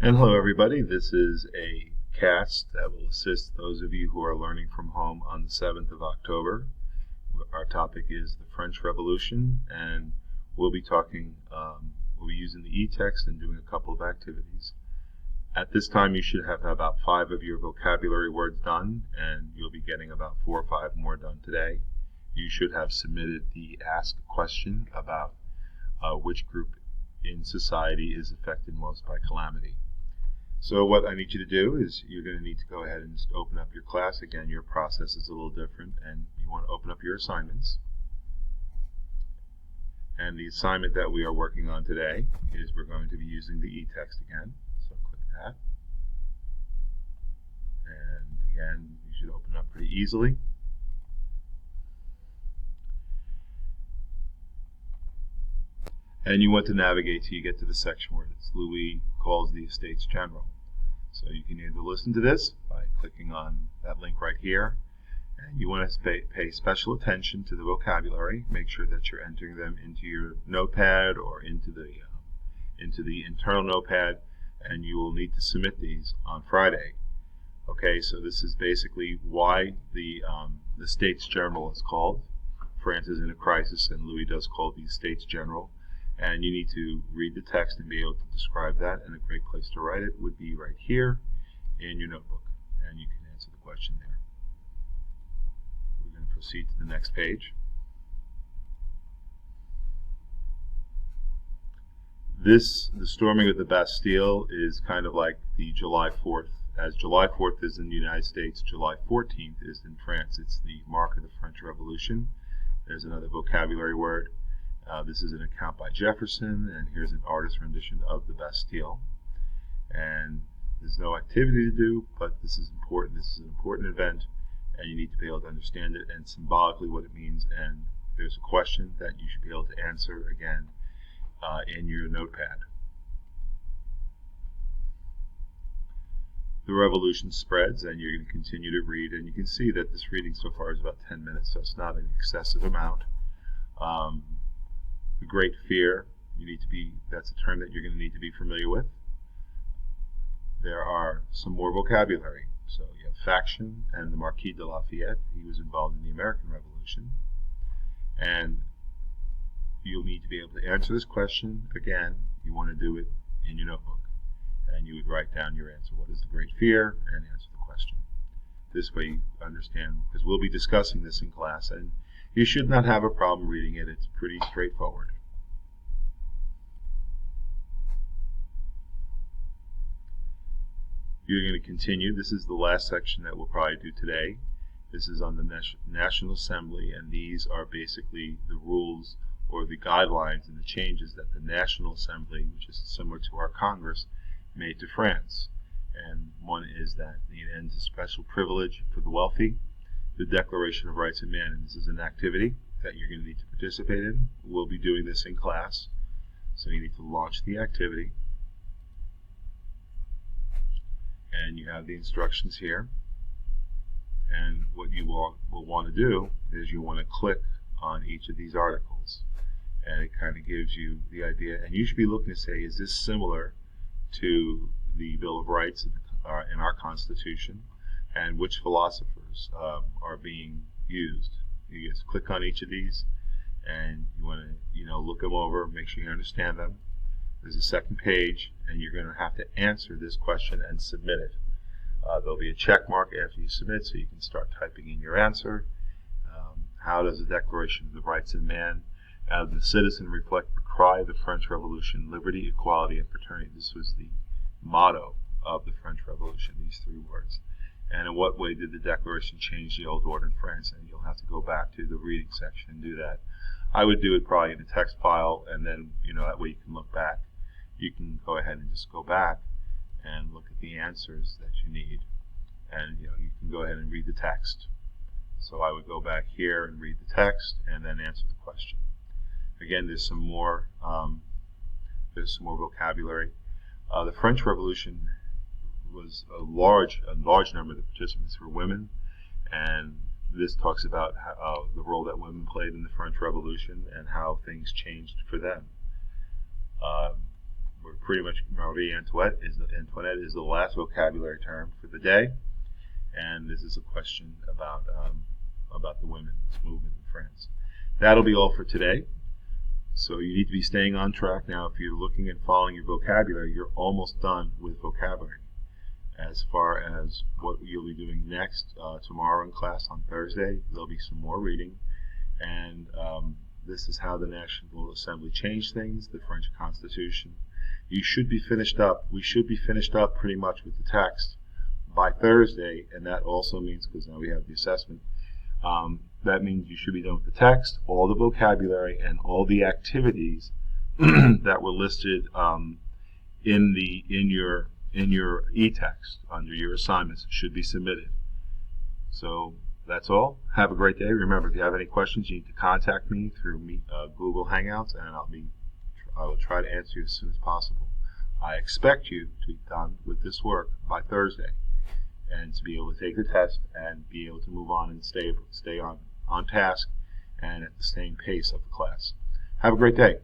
And hello everybody, this is a cast that will assist those of you who are learning from home on the 7th of October. Our topic is the French Revolution, and we'll be using the e-text and doing a couple of activities. At this time you should have about 5 of your vocabulary words done, and you'll be getting about 4 or 5 more done today. You should have submitted the ask question about which group in society is affected most by calamity. So what I need you to do is you're going to need to go ahead and just open up your class. Again, your process is a little different, and you want to open up your assignments. And the assignment that we are working on today is we're going to be using the e-text again. So click that. And again, you should open up pretty easily. And you want to navigate till you get to the section where Louis calls the Estates General. So you can either listen to this by clicking on that link right here, and you want to pay special attention to the vocabulary. Make sure that you're entering them into your notepad or into the internal notepad, and you will need to submit these on Friday. Okay, so this is basically why the States General is called. France is in a crisis, and Louis does call the States General. And you need to read the text and be able to describe that, and a great place to write it would be right here in your notebook, and you can answer the question there. We're going to proceed to the next page. The storming of the Bastille is kind of like the July 4th. As July 4th is in the United States, July 14th is in France. It's the mark of the French Revolution. There's another vocabulary word. This is an account by Jefferson, and here's an artist's rendition of the Bastille. And there's no activity to do, but this is important. This is an important event, and you need to be able to understand it and symbolically what it means. And there's a question that you should be able to answer again in your notepad. The revolution spreads, and you're going to continue to read, and you can see that this reading so far is about 10 minutes, so it's not an excessive amount. The Great Fear, that's a term that you're going to need to be familiar with. There are some more vocabulary. So you have faction and the Marquis de Lafayette. He was involved in the American Revolution. And you'll need to be able to answer this question. Again, you want to do it in your notebook. And you would write down your answer. What is the Great Fear? And answer the question. This way you understand, because we'll be discussing this in class, and you should not have a problem reading it. It's pretty straightforward. You're going to continue. This is the last section that we'll probably do today. This is on the National Assembly, and these are basically the rules or the guidelines and the changes that the National Assembly, which is similar to our Congress, made to France. And one is that it ends a special privilege for the wealthy, the Declaration of Rights of Man, and this is an activity that you're going to need to participate in. We'll be doing this in class, so you need to launch the activity. And you have the instructions here. And what you will want to do is you want to click on each of these articles, and it kind of gives you the idea. And you should be looking to say, is this similar to the Bill of Rights in our Constitution, and which philosophers are being used. You just click on each of these, and you want to look them over, make sure you understand them. There's a second page, and you're going to have to answer this question and submit it. There'll be a check mark after you submit, so you can start typing in your answer. How does the Declaration of the Rights of Man and the citizen reflect the cry of the French Revolution, liberty, equality, and fraternity? This was the motto of the French Revolution, these 3 words. And in what way did the Declaration change the old order in France? And you'll have to go back to the reading section and do that. I would do it probably in a text file, and then that way you can look back. You can go ahead and just go back and look at the answers that you need, and you can go ahead and read the text. So I would go back here and read the text, and then answer the question. Again, there's some more vocabulary. The French Revolution was a large number of the participants were women, and this talks about how, the role that women played in the French Revolution and how things changed for them. we're pretty much Marie Antoinette is the last vocabulary term for the day, and this is a question about the women's movement in France. That'll be all for today. So you need to be staying on track now. If you're looking and following your vocabulary, you're almost done with vocabulary. As far as what you'll be doing next, tomorrow in class on Thursday, there'll be some more reading, and this is how the National Assembly changed things, the French Constitution. You should be finished up. We should be finished up pretty much with the text by Thursday, and that also means, because now we have the assessment, that means you should be done with the text, all the vocabulary, and all the activities that were listed in your e-text under your assignments should be submitted. So that's all. Have a great day. Remember, if you have any questions, you need to contact me through Google Hangouts, and I will try to answer you as soon as possible. I expect you to be done with this work by Thursday, and to be able to take the test and be able to move on and stay on task and at the same pace of the class. Have a great day.